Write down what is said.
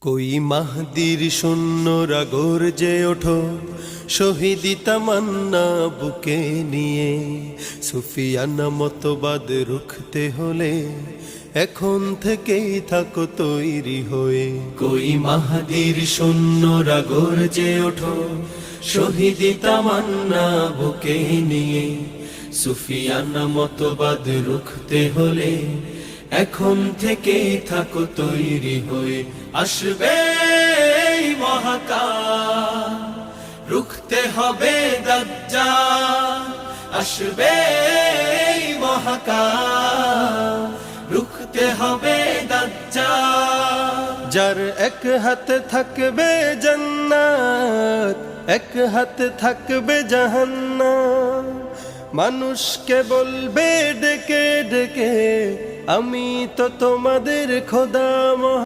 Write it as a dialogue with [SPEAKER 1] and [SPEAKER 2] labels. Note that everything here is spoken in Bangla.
[SPEAKER 1] কই মাহদির সৈন্যরা গর্জে ওঠো, শহীদি তামান্না বুকে নিয়ে। সুফিয়ানা মতবাদ রুখতে হলে এখন থেকেই থাকো তৈরি হয়ে। কই মাহদির সৈন্যরা গর্জে ওঠো, শহীদি তামান্না বুকে নিয়ে। সুফিয়ানা মতবাদ রুখতে হলে এখন থেকে থাকো তৈরি হয়ে। আসবে এই মহাকাল, রুখতে হবে দাজ্জাল। আসবে এই মহাকাল, রুখতে হবে দাজ্জাল। যার এক হাতে থাকবে জান্নাত, এক হাতে থাকবে জাহান্নাম। মানুষকে বলবে ডেকে ডেকে, আমি তো তোমাদের খোদা মহান।